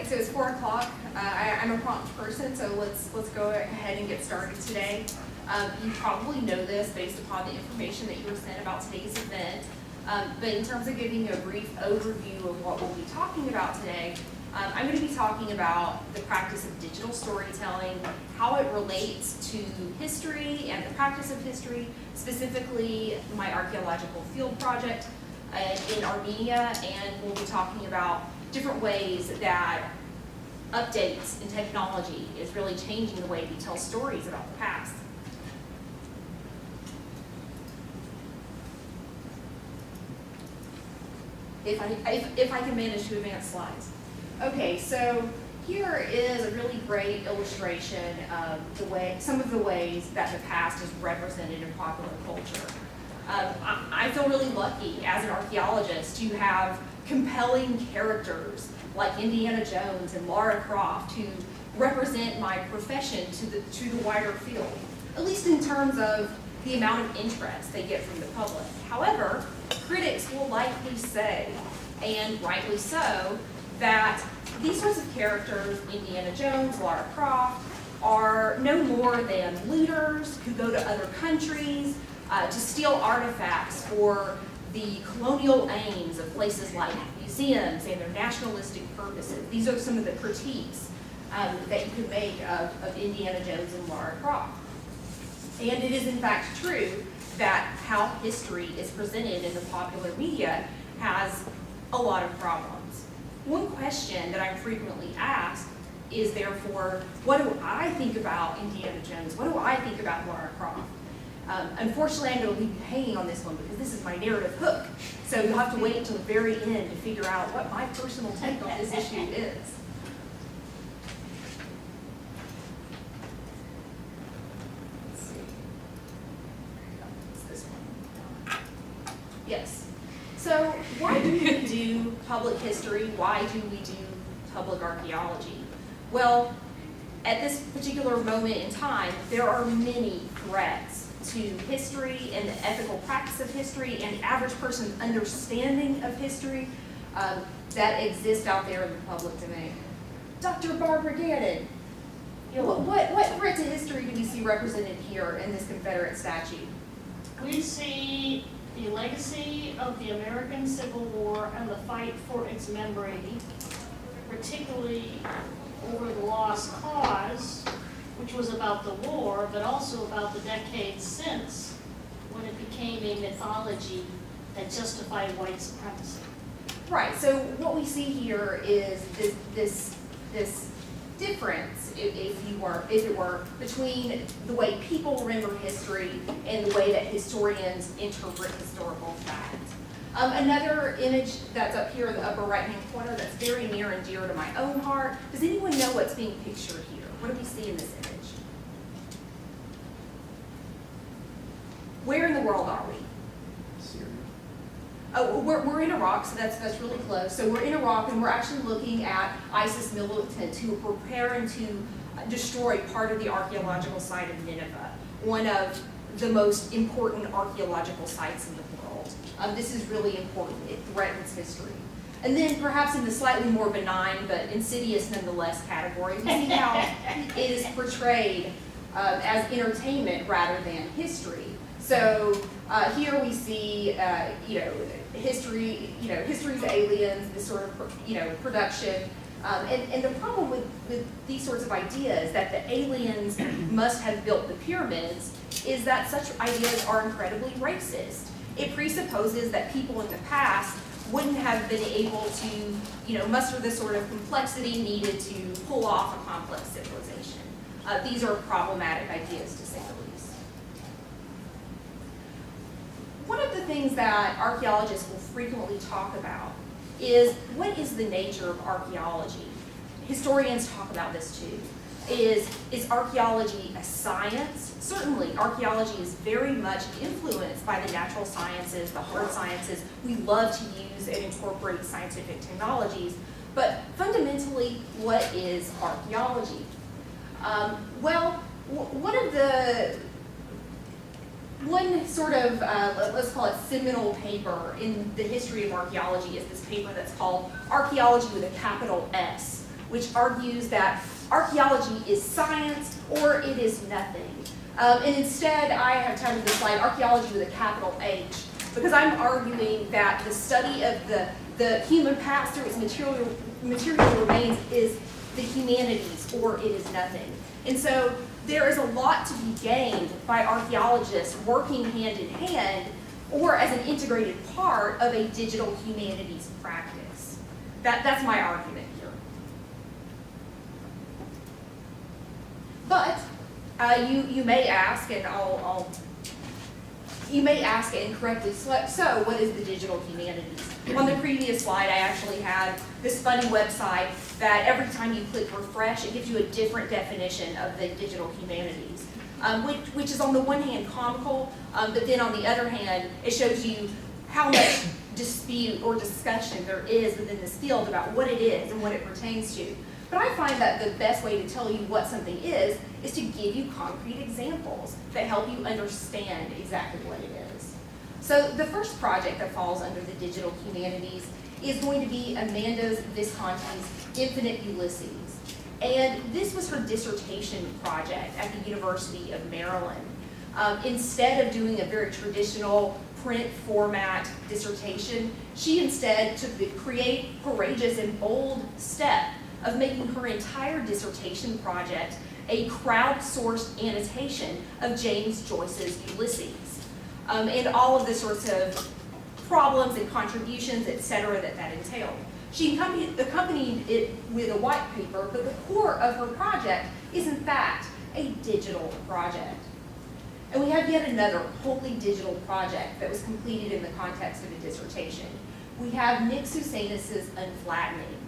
right, so it's 4 o'clock. I'm a prompt person, so let's go ahead and get started today. You probably know this based upon the information that you were sent about today's event. But in terms of giving you a brief overview of what we'll be talking about today, I'm going to be talking about the practice of digital storytelling, how it relates to history and the practice of history, specifically my archaeological field project in Armenia, and we'll be talking about different ways that updates in technology is really changing the way we tell stories about the past. If I can manage to advance slides. Okay, so here is a really great illustration of some of the ways that the past is represented in popular culture. I feel really lucky as an archaeologist to have compelling characters like Indiana Jones and Lara Croft who represent my profession to the wider field, at least in terms of the amount of interest they get from the public. However, critics will likely say, and rightly so, that these sorts of characters, Indiana Jones, Lara Croft, are no more than looters who go to other countries to steal artifacts for the colonial aims of places like museums and their nationalistic purposes. These are some of the critiques that you could make of Indiana Jones and Lara Croft. And it is in fact true that how history is presented in the popular media has a lot of problems. One question that I'm frequently asked is therefore, what do I think about Indiana Jones? What do I think about Lara Croft? Unfortunately, I'm going to leave you hanging on this one because this is my narrative hook. So you'll have to wait until the very end to figure out what my personal take on this issue is. Let's see. It's this one. Yes. So why do we do public history? Why do we do public archaeology? Well, at this particular moment in time, there are many threats to history and the ethical practice of history and the average person's understanding of history that exist out there in the public domain. Dr. Barbara Gannon, what threat to history do we see represented here in this Confederate statue? We see the legacy of the American Civil War and the fight for its memory, particularly over the lost cause, which was about the war, but also about the decades since, when it became a mythology that justified white supremacy. Right, so what we see here is this difference, if it were, between the way people remember history and the way that historians interpret historical fact. Another image that's up here in the upper right-hand corner that's very near and dear to my own heart. Does anyone know what's being pictured here? What do we see in this image? Where in the world are we? Syria. Oh, we're in Iraq, so that's really close. So we're in Iraq, and we're actually looking at ISIS militants who are preparing to destroy part of the archaeological site of Nineveh, one of the most important archaeological sites in the world. This is really important. It threatens history. And then perhaps in the slightly more benign but insidious nonetheless category, we see how it is portrayed as entertainment rather than history. So here we see, history, history's aliens, this sort of, production. And the problem with these sorts of ideas that the aliens must have built the pyramids is that such ideas are incredibly racist. It presupposes that people in the past wouldn't have been able to, muster the sort of complexity needed to pull off a complex civilization. These are problematic ideas, to say the least. One of the things that archaeologists will frequently talk about is what is the nature of archaeology? Historians talk about this too. Is archaeology a science? Certainly, archaeology is very much influenced by the natural sciences, the hard sciences. We love to use and incorporate scientific technologies, but fundamentally, what is archaeology? One sort of, let's call it seminal paper in the history of archaeology is this paper that's called Archaeology with a capital S which argues that archaeology is science or it is nothing. And instead, I have titled this slide Archaeology with a capital H, because I'm arguing that the study of the human past through its material remains is the humanities or it is nothing. And so there is a lot to be gained by archaeologists working hand in hand or as an integrated part of a digital humanities practice. That's my argument here. But you may ask, and you may ask, and correctly so, what is the digital humanities? On the previous slide, I actually had this funny website that every time you click refresh, it gives you a different definition of the digital humanities, which is on the one hand comical, but then on the other hand, it shows you how much dispute or discussion there is within this field about what it is and what it pertains to. But I find that the best way to tell you what something is to give you concrete examples that help you understand exactly what it is. So the first project that falls under the digital humanities is going to be Amanda Visconti's Infinite Ulysses. And this was her dissertation project at the University of Maryland. Instead of doing a very traditional print format dissertation, she instead took the courageous and bold step of making her entire dissertation project a crowdsourced annotation of James Joyce's Ulysses, and all of the sorts of problems and contributions, etc., that entailed. She accompanied it with a white paper, but the core of her project is in fact a digital project. And we have yet another wholly digital project that was completed in the context of a dissertation. We have Nick Susanis' Unflattening.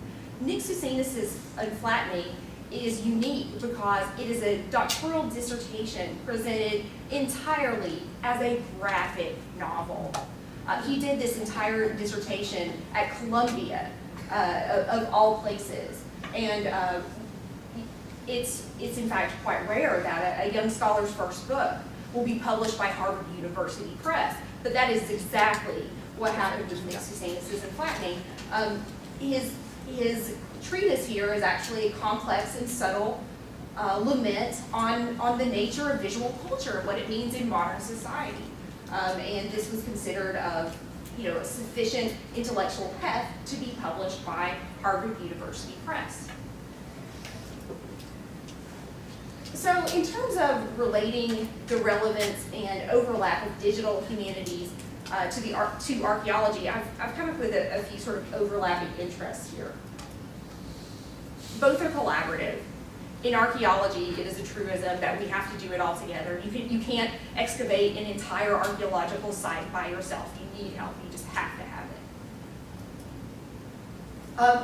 Nick Susanis' Unflattening is unique because it is a doctoral dissertation presented entirely as a graphic novel. He did this entire dissertation at Columbia, of all places. And it's in fact quite rare that a young scholar's first book will be published by Harvard University Press. But that is exactly what happened with Nick Susanis' Unflattening. His treatise here is actually a complex and subtle lament on the nature of visual culture, what it means in modern society. And this was considered of a sufficient intellectual heft to be published by Harvard University Press. So in terms of relating the relevance and overlap of digital humanities to archaeology, I've come up with a few sort of overlapping interests here. Both are collaborative. In archaeology, it is a truism that we have to do it all together. You can't excavate an entire archaeological site by yourself. You need help. You just have to have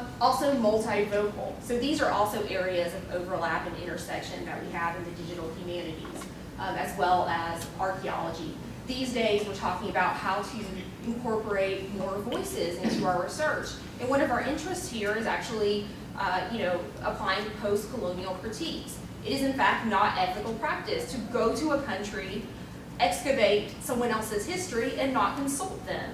it. Also multivocal. So these are also areas of overlap and intersection that we have in the digital humanities, as well as archaeology. These days, we're talking about how to incorporate more voices into our research. And one of our interests here is actually applying post-colonial critiques. It is in fact not ethical practice to go to a country, excavate someone else's history, and not consult them.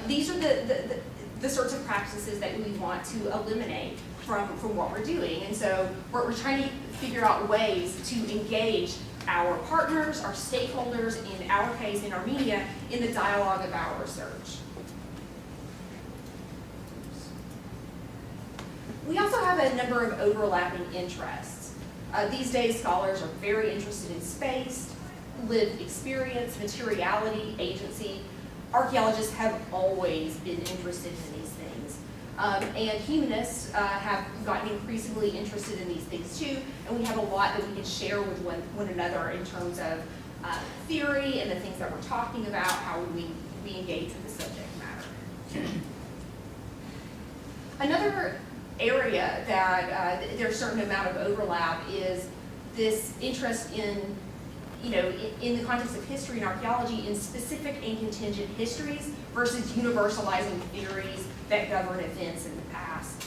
These are the sorts of practices that we want to eliminate from what we're doing. And so we're trying to figure out ways to engage our partners, our stakeholders, in our case in Armenia, in the dialogue of our research. We also have a number of overlapping interests. These days, scholars are very interested in space, lived experience, materiality, agency. Archaeologists have always been interested in these things. And humanists have gotten increasingly interested in these things too, and we have a lot that we can share with one another in terms of theory and the things that we're talking about, how we engage with the subject matter. Another area that there's a certain amount of overlap is this interest in the context of history and archaeology in specific and contingent histories versus universalizing theories that govern events in the past.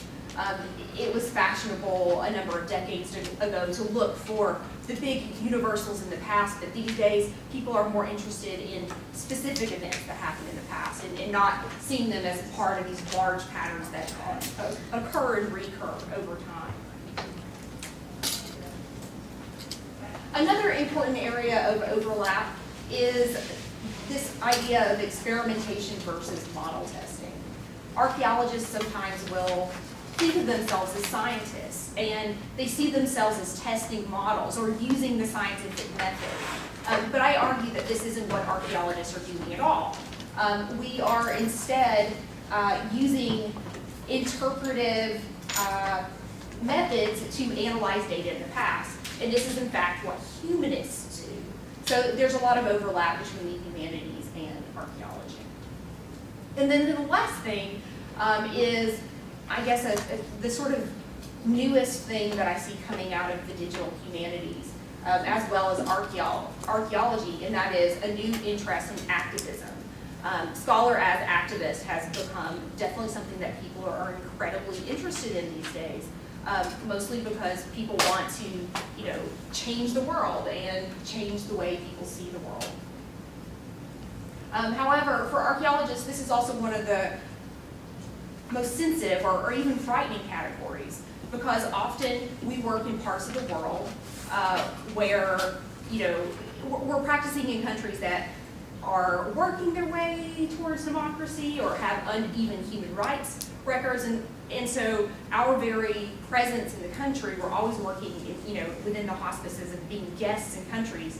It was fashionable a number of decades ago to look for the big universals in the past, but these days people are more interested in specific events that happened in the past and not seeing them as part of these large patterns that occur and recur over time. Another important area of overlap is this idea of experimentation versus model testing. Archaeologists sometimes will think of themselves as scientists, and they see themselves as testing models or using the scientific method. But I argue that this isn't what archaeologists are doing at all. We are instead using interpretive methods to analyze data in the past, and this is in fact what humanists do. So there's a lot of overlap between the humanities and archaeology. And then the last thing is, I guess, the sort of newest thing that I see coming out of the digital humanities, as well as archaeology, and that is a new interest in activism. Scholar as activist has become definitely something that people are incredibly interested in these days, mostly because people want to, change the world and change the way people see the world. However, for archaeologists, this is also one of the most sensitive or even frightening categories, because often we work in parts of the world where, we're practicing in countries that are working their way towards democracy or have uneven human rights records, and so our very presence in the country, we're always working, within the auspices of being guests in countries.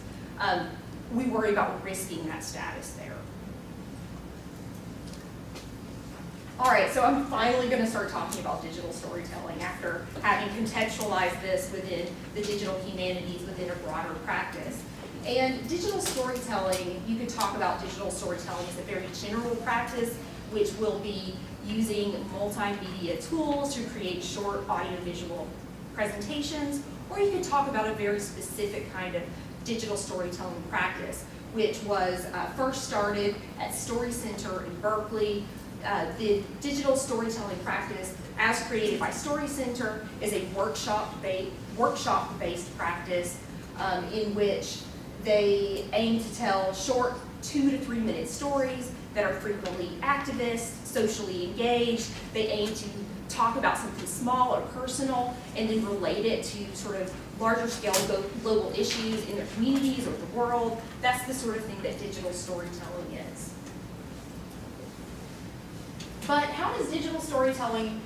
We worry about risking that status there. All right, so I'm finally going to start talking about digital storytelling after having contextualized this within the digital humanities within a broader practice. And digital storytelling, you could talk about digital storytelling as a very general practice, which will be using multimedia tools to create short audiovisual presentations, or you could talk about a very specific kind of digital storytelling practice, which was first started at Story Center in Berkeley. The digital storytelling practice, as created by Story Center, is a workshop-based practice in which they aim to tell short 2 to 3 minute stories that are frequently activist, socially engaged. They aim to talk about something small or personal and then relate it to sort of larger scale global issues in their communities or the world. That's the sort of thing that digital storytelling is. But how does digital storytelling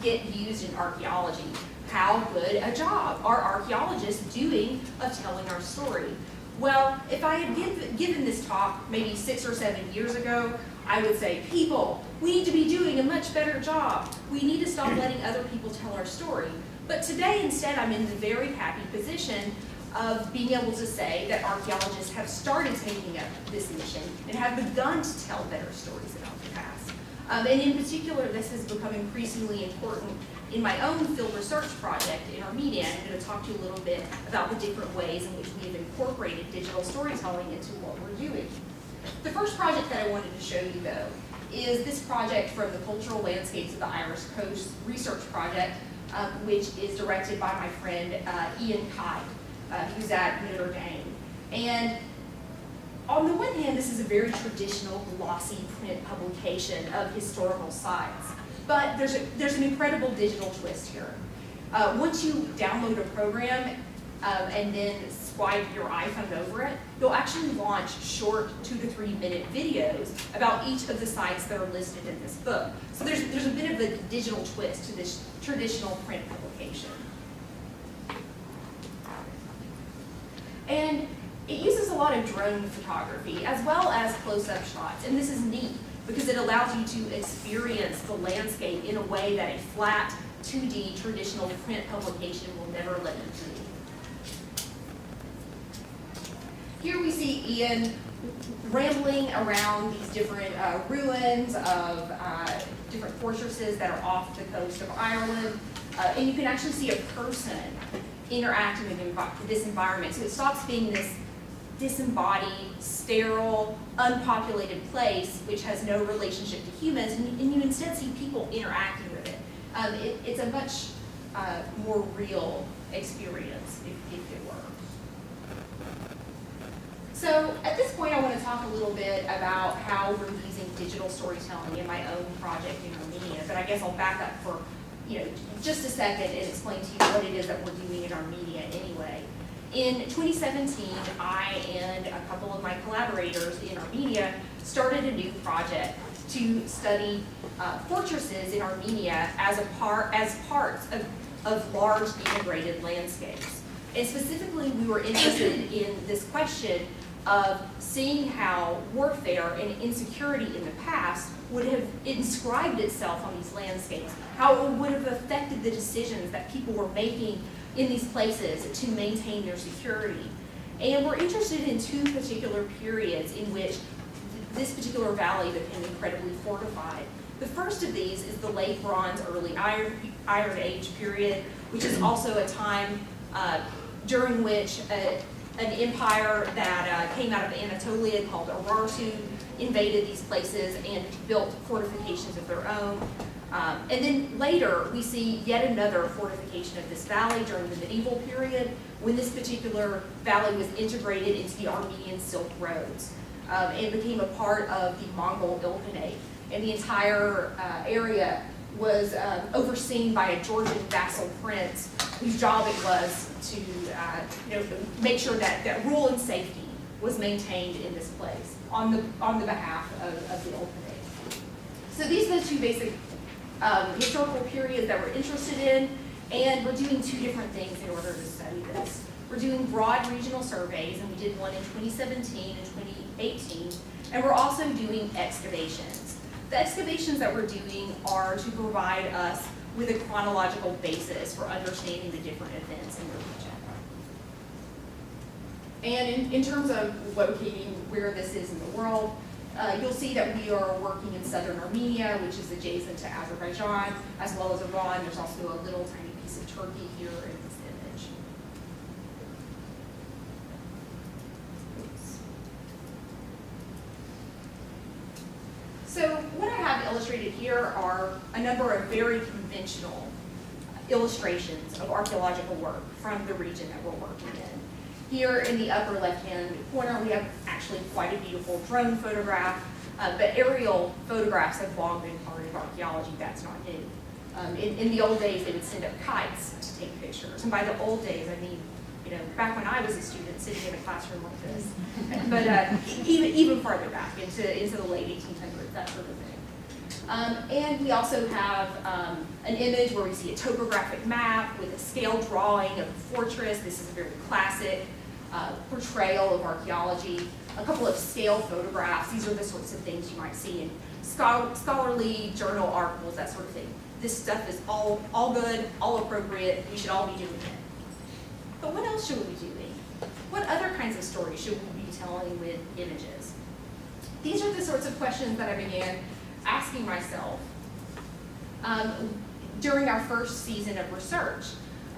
get used in archaeology? How good a job are archaeologists doing of telling our story? Well, if I had given this talk maybe 6 or 7 years ago, I would say, people, we need to be doing a much better job. We need to stop letting other people tell our story. But today, instead, I'm in the very happy position of being able to say that archaeologists have started taking up this mission and have begun to tell better stories about the past. And in particular, this has become increasingly important in my own field research project in Armenia. I'm going to talk to you a little bit about the different ways in which we have incorporated digital storytelling into what we're doing. The first project that I wanted to show you, though, is this project from the Cultural Landscapes of the Irish Coast Research Project, which is directed by my friend Ian Kite, who's at Notre Dame. And on the one hand, this is a very traditional glossy print publication of historical sites. But there's an incredible digital twist here. Once you download a program and then swipe your iPhone over it, you'll actually launch short 2 to 3 minute videos about each of the sites that are listed in this book. So there's a bit of a digital twist to this traditional print publication. And it uses a lot of drone photography as well as close-up shots, and this is neat because it allows you to experience the landscape in a way that a flat 2D traditional print publication will never let you do. Here we see Ian rambling around these different ruins of different fortresses that are off the coast of Ireland, and you can actually see a person interacting with this environment. So it stops being this disembodied, sterile, unpopulated place which has no relationship to humans, and you instead see people interacting with it. It's a much more real experience, if it were. So at this point, I want to talk a little bit about how we're using digital storytelling in my own project in Armenia, but I guess I'll back up for just a second and explain to you what it is that we're doing in Armenia anyway. In 2017, I and a couple of my collaborators in Armenia started a new project to study fortresses in Armenia as parts of large integrated landscapes. And specifically, we were interested in this question of seeing how warfare and insecurity in the past would have inscribed itself on these landscapes, how it would have affected the decisions that people were making in these places to maintain their security. And we're interested in two particular periods in which this particular valley became incredibly fortified. The first of these is the Late Bronze, Early Iron Age period, which is also a time during which an empire that came out of Anatolia called Urartu invaded these places and built fortifications of their own. And then later, we see yet another fortification of this valley during the medieval period, when this particular valley was integrated into the Armenian Silk Roads and became a part of the Mongol Ilkhanate. And the entire area was overseen by a Georgian vassal prince whose job it was to make sure that rule and safety was maintained in this place on the behalf of the Ilkhanate. So these are the two basic historical periods that we're interested in, and we're doing two different things in order to study this. We're doing broad regional surveys, and we did one in 2017 and 2018, and we're also doing excavations. The excavations that we're doing are to provide us with a chronological basis for understanding the different events in the region. And in terms of locating where this is in the world, you'll see that we are working in southern Armenia, which is adjacent to Azerbaijan, as well as Iran. There's also a little tiny piece of Turkey here in this image. Oops. So what I have illustrated here are a number of very conventional illustrations of archaeological work from the region that we're working in. Here in the upper left-hand corner, we have actually quite a beautiful drone photograph, but aerial photographs have long been part of archaeology. That's not new. In the old days, they would send up kites to take pictures. And by the old days, I mean, back when I was a student sitting in a classroom like this, but even farther back into the late 1800s, that sort of thing. And we also have an image where we see a topographic map with a scale drawing of a fortress. This is a very classic portrayal of archaeology. A couple of scale photographs. These are the sorts of things you might see in scholarly journal articles, that sort of thing. This stuff is all good, all appropriate. We should all be doing it. But what else should we be doing? What other kinds of stories should we be telling with images? These are the sorts of questions that I began asking myself during our first season of research.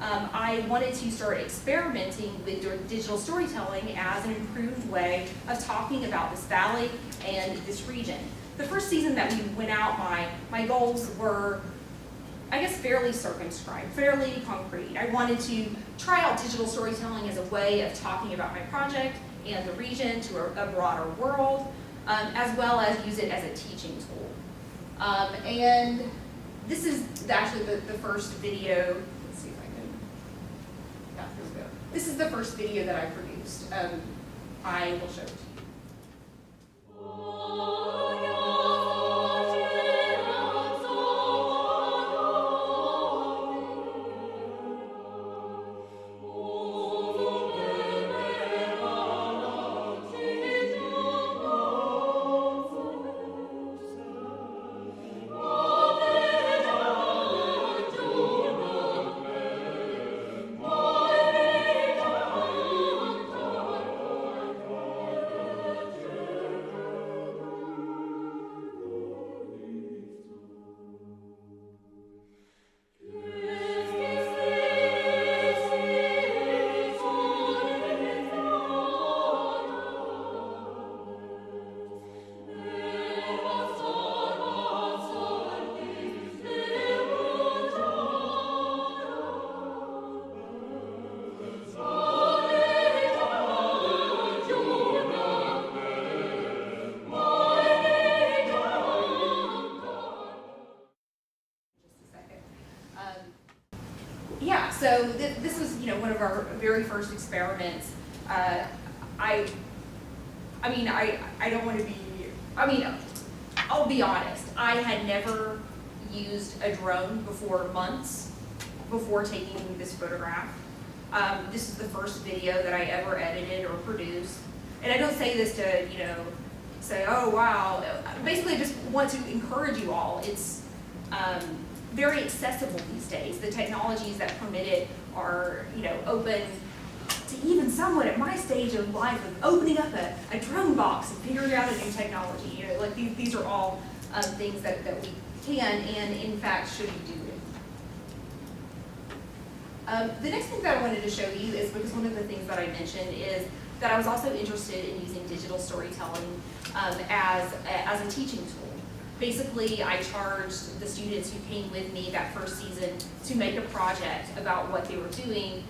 I wanted to start experimenting with digital storytelling as an improved way of talking about this valley and this region. The first season that we went out, my goals were, I guess, fairly circumscribed, fairly concrete. I wanted to try out digital storytelling as a way of talking about my project and the region to a broader world, as well as use it as a teaching tool. And this is actually the first video. Let's see if I can, yeah, here we go. This is the first video that I produced. I will show it to you. So this was, one of our very first experiments. I don't want to be, I'll be honest, I had never used a drone before months before taking this photograph. This is the first video that I ever edited or produced. And I don't say this to, say, oh wow. Basically, I just want to encourage you all. It's very accessible these days. The technologies that permit it are, open to even someone at my stage of life of opening up a drone box and figuring out a new technology. Like these are all things that we can and in fact should be doing. The next thing that I wanted to show you is because one of the things that I mentioned is that I was also interested in using digital storytelling as a teaching tool. Basically, I charged the students who came with me that first season to make a project about what they were doing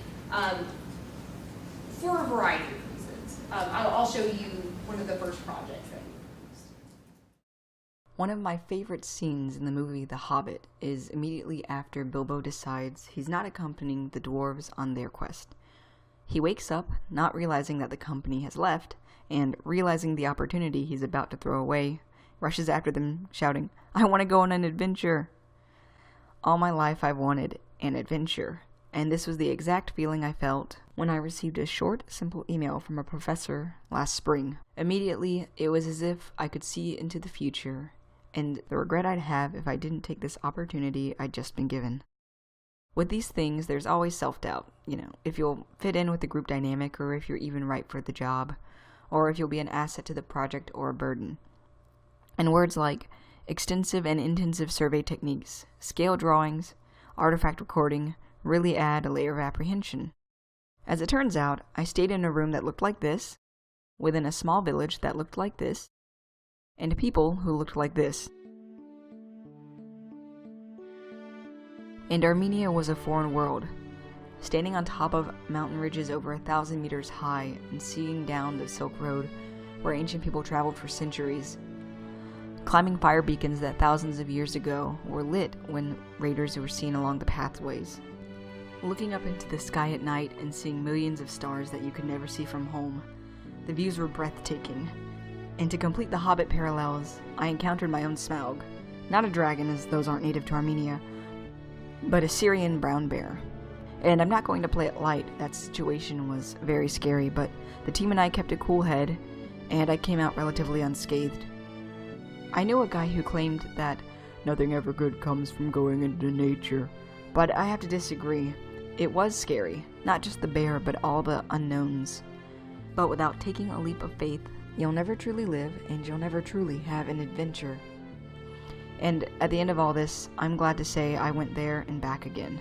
for a variety of reasons. I'll show you one of the first projects that we used. One of my favorite scenes in the movie The Hobbit is immediately after Bilbo decides he's not accompanying the dwarves on their quest. He wakes up, not realizing that the company has left, and realizing the opportunity he's about to throw away, rushes after them, shouting, "I want to go on an adventure!" All my life I've wanted an adventure, and this was the exact feeling I felt when I received a short, simple email from a professor last spring. Immediately, it was as if I could see into the future, and the regret I'd have if I didn't take this opportunity I'd just been given. With these things, there's always self-doubt, if you'll fit in with the group dynamic or if you're even right for the job, or if you'll be an asset to the project or a burden. And words like extensive and intensive survey techniques, scale drawings, artifact recording really add a layer of apprehension. As it turns out, I stayed in a room that looked like this, within a small village that looked like this, and people who looked like this. And Armenia was a foreign world, standing on top of mountain ridges over 1,000 meters high and seeing down the Silk Road where ancient people traveled for centuries, climbing fire beacons that thousands of years ago were lit when raiders were seen along the pathways, looking up into the sky at night and seeing millions of stars that you could never see from home. The views were breathtaking, and to complete the Hobbit parallels, I encountered my own Smaug, not a dragon as those aren't native to Armenia, but a Syrian brown bear. And I'm not going to play it light, that situation was very scary, but the team and I kept a cool head, and I came out relatively unscathed. I knew a guy who claimed that nothing ever good comes from going into nature, but I have to disagree. It was scary, not just the bear, but all the unknowns. But without taking a leap of faith, you'll never truly live, and you'll never truly have an adventure. And at the end of all this, I'm glad to say I went there and back again.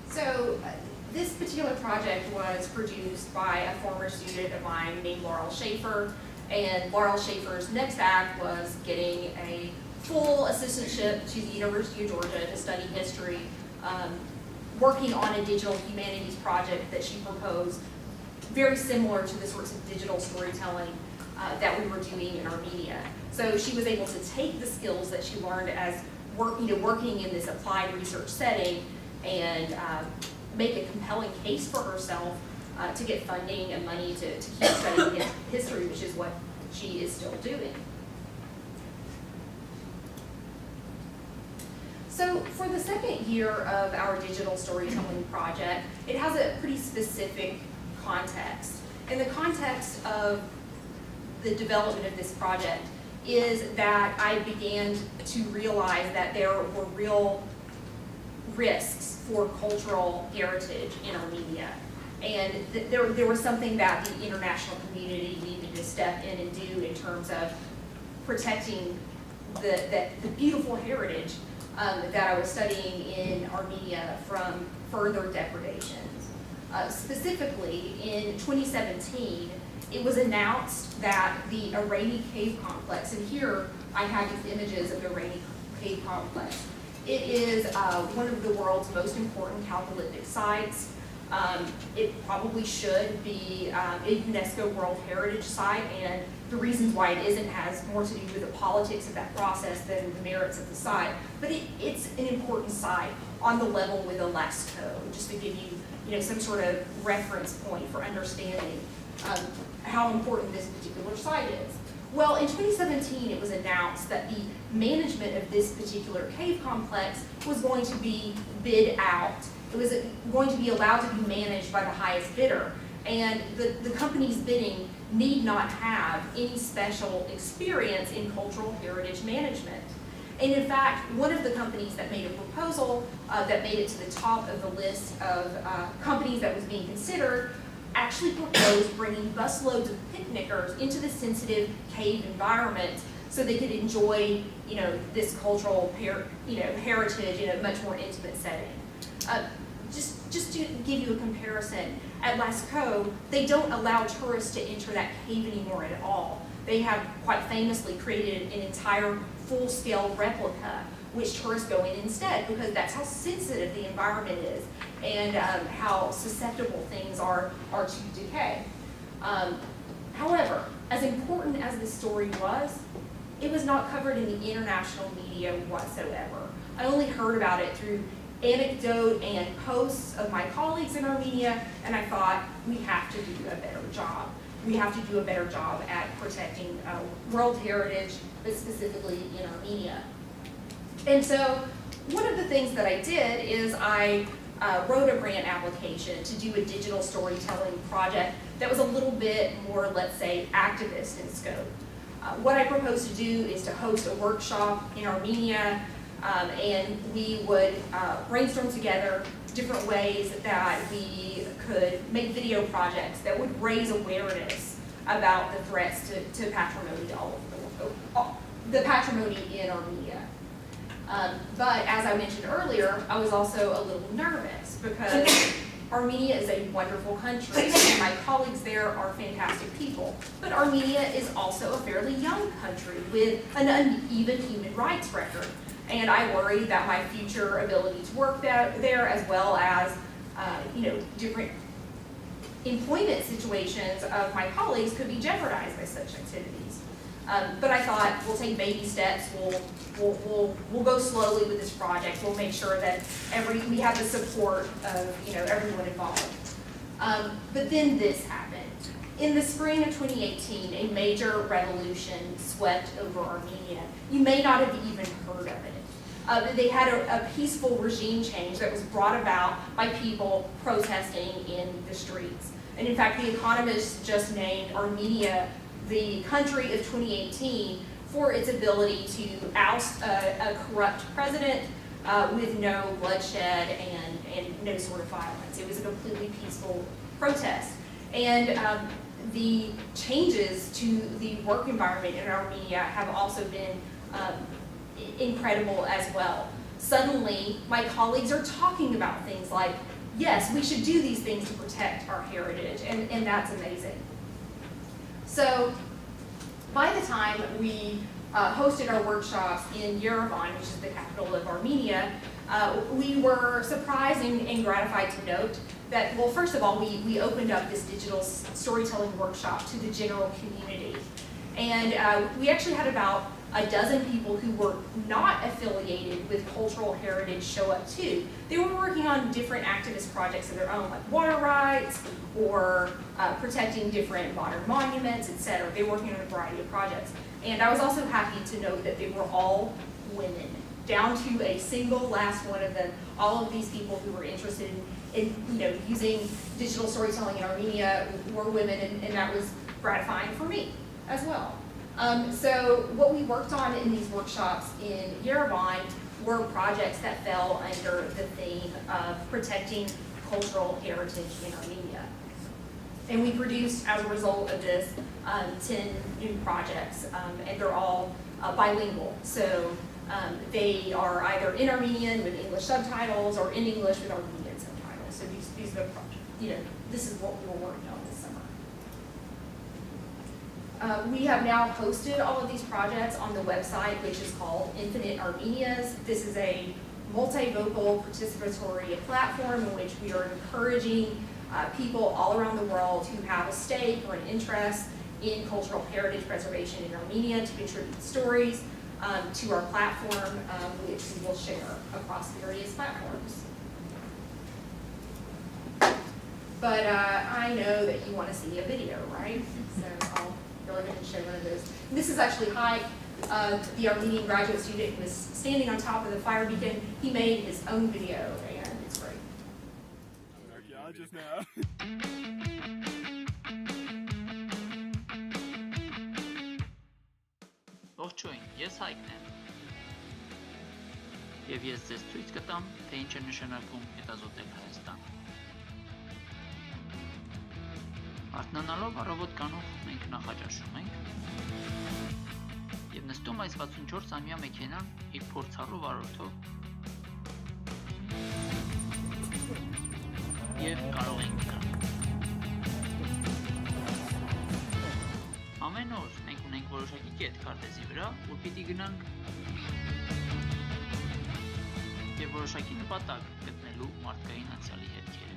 So this particular project was produced by a former student of mine named Laurel Schaefer, and Laurel Schaefer's next act was getting a full assistantship to the University of Georgia to study history, working on a digital humanities project that she proposed, very similar to the sorts of digital storytelling that we were doing in Armenia. So she was able to take the skills that she learned as working in this applied research setting and make a compelling case for herself to get funding and money to keep studying history, which is what she is still doing. So for the second year of our digital storytelling project, it has a pretty specific context. And the context of the development of this project is that I began to realize that there were real risks for cultural heritage in Armenia. And there was something that the international community needed to step in and do in terms of protecting the beautiful heritage that I was studying in Armenia from further depredations. Specifically, in 2017, it was announced that the Irani cave complex, and here I have these images of the Irani cave complex. It is one of the world's most important chalcolithic sites. It probably should be a UNESCO World Heritage Site, and the reasons why it isn't has more to do with the politics of that process than the merits of the site. But it's an important site on the level with Lascaux, just to give you, some sort of reference point for understanding how important this particular site is. Well, in 2017, it was announced that the management of this particular cave complex was going to be bid out. It was going to be allowed to be managed by the highest bidder. And the company's bidding need not have any special experience in cultural heritage management. And in fact, one of the companies that made a proposal that made it to the top of the list of companies that was being considered actually proposed bringing busloads of picnickers into the sensitive cave environment so they could enjoy, this cultural heritage in a much more intimate setting. Just to give you a comparison, at Lascaux, they don't allow tourists to enter that cave anymore at all. They have quite famously created an entire full-scale replica, which tourists go in instead, because that's how sensitive the environment is and how susceptible things are to decay. However, as important as this story was, it was not covered in the international media whatsoever. I only heard about it through anecdote and posts of my colleagues in Armenia, and I thought, we have to do a better job. We have to do a better job at protecting world heritage, but specifically in Armenia. And so one of the things that I did is I wrote a grant application to do a digital storytelling project that was a little bit more, let's say, activist in scope. What I proposed to do is to host a workshop in Armenia, and we would brainstorm together different ways that we could make video projects that would raise awareness about the threats to patrimony the patrimony in Armenia. But as I mentioned earlier, I was also a little nervous because Armenia is a wonderful country and my colleagues there are fantastic people. But Armenia is also a fairly young country with an uneven human rights record. And I worried that my future ability to work there as well as different employment situations of my colleagues could be jeopardized by such activities. But I thought, we'll take baby steps, we'll go slowly with this project, we'll make sure that we have the support of everyone involved. But then this happened. In the spring of 2018, a major revolution swept over Armenia. You may not have even heard of it. They had a peaceful regime change that was brought about by people protesting in the streets. And in fact, The Economist just named Armenia the country of 2018 for its ability to oust a corrupt president with no bloodshed and no sort of violence. It was a completely peaceful protest. And the changes to the work environment in Armenia have also been incredible as well. Suddenly, my colleagues are talking about things like, yes, we should do these things to protect our heritage, and that's amazing. So, by the time we hosted our workshops in Yerevan, which is the capital of Armenia, we were surprised and gratified to note that, well, first of all, we opened up this digital storytelling workshop to the general community. And we actually had about a dozen people who were not affiliated with cultural heritage show up too. They were working on different activist projects of their own, like water rights or protecting different modern monuments, etc. They were working on a variety of projects. And I was also happy to note that they were all women, down to a single last one of them. All of these people who were interested in using digital storytelling in Armenia were women, and that was gratifying for me as well. So what we worked on in these workshops in Yerevan were projects that fell under the theme of protecting cultural heritage in Armenia. And we produced, as a result of this, 10 new projects, and they're all bilingual. So they are either in Armenian with English subtitles or in English with Armenian subtitles. So these are the projects, this is what we were working on this summer. We have now posted all of these projects on the website, which is called Infinite Armenias. This is a multi-vocal participatory platform in which we are encouraging people all around the world who have a stake or an interest in cultural heritage preservation in Armenia to contribute stories to our platform, which we will share across various platforms. But I know that you want to see a video, right? So I'll go ahead and show one of those. And this is actually the Armenian graduate student who was standing on top of the fire beacon. He made his own video, and it's great. I'm an archaeologist now. Ողջույն, ես Հայկն եմ։ Եվ ես ձեզ ցույց կտամ, թե ինչ է նշանակում հետազոտել Հայաստան։ Արթնանալով առավոտ կանուխ մենք նախաճաշում ենք եւ նստում այս 64-ամյա մեքենան իր փորձառու վարորդով եւ կարող ենք գալ։ Ամեն օր մենք ունենք որոշակի կետ քարտեզի վրա, որ պիտի գնանք եւ որոշակի նպատակ գտնելու մարդկային անցյալի հետքերը։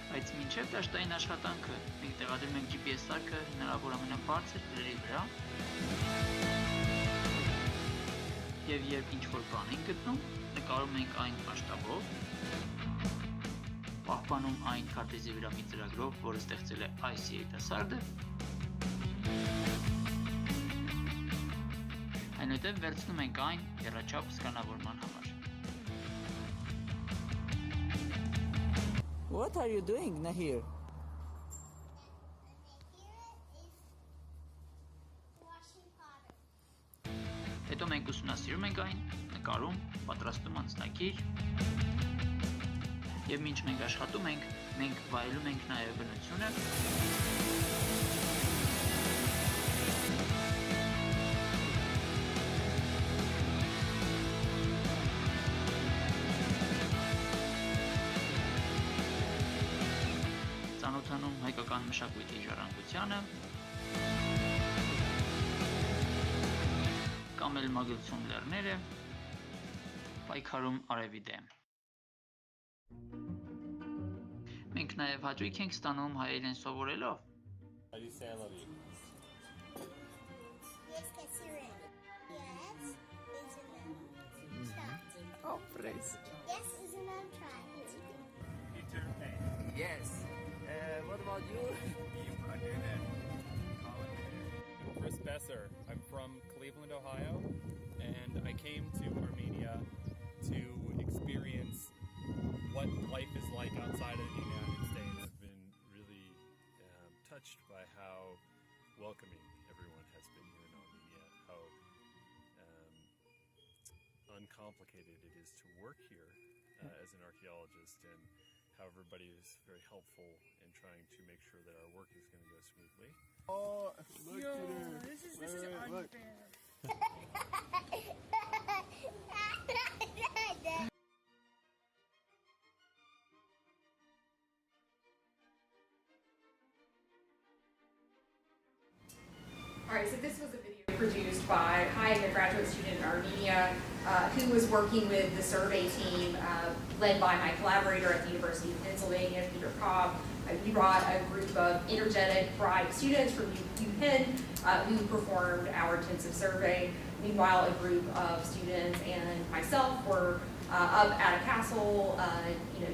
Բայց մինչև դաշտային աշխատանքը մենք տեղադրում ենք GPS սարքը հնարավոր ամենաբարձր լրերի վրա եւ երբ ինչ-որ բան ենք գտնում, նկարում ենք այն մասշտաբով, պահպանում այն քարտեզի վրա մի ծրագրով, որը ստեղծել է այս երիտասարդը, այնուհետև վերցնում ենք այն եռաչափ սկանավորման համար։ What are you doing, Nahir? Հետո մենք ուսումնասիրում ենք այն, նկարում, պատրաստում անձնակիր եւ մինչ մենք աշխատում ենք, մենք վայելում ենք նաեւ բնությունը ծանոթանում հայկական մշակույթի ժառանգությանը կամ էլ մագլցում լեռները, պայքարում արևի դեմ։ Մենք նաև հաճույք ենք ստանում հայերեն սովորելով։ How do you say I love you? Oh, praise. Yes, isn't I'm trying. Peter Pan. Yes. What about you? You can't do that. I'm Chris Besser. I'm from Cleveland, Ohio, and I came to Armenia to experience what life is like outside of the United States. I've been really touched by how welcoming everyone has been here in Armenia, how uncomplicated it is to work here as an archaeologist, and how everybody is very helpful in trying to make sure that our work is going to go smoothly. Oh, look Yo, at her. this is Wait, look. unfair. All right, so this was a video produced by a graduate student in Armenia who was working with the survey team led by my collaborator at the University of Pennsylvania, Peter Cobb. We brought a group of energetic, bright students from UPenn who performed our intensive survey. Meanwhile, a group of students and myself were up at a castle,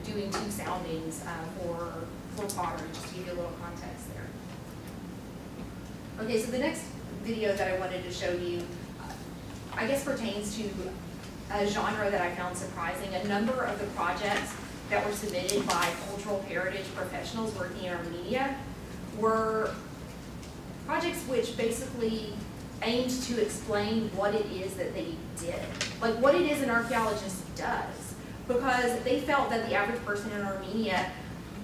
doing two soundings for pottery, just to give you a little context there. Okay, so the next video that I wanted to show you, I guess pertains to a genre that I found surprising. A number of the projects that were submitted by cultural heritage professionals working in Armenia were projects which basically aimed to explain what it is that they did, like what it is an archaeologist does, because they felt that the average person in Armenia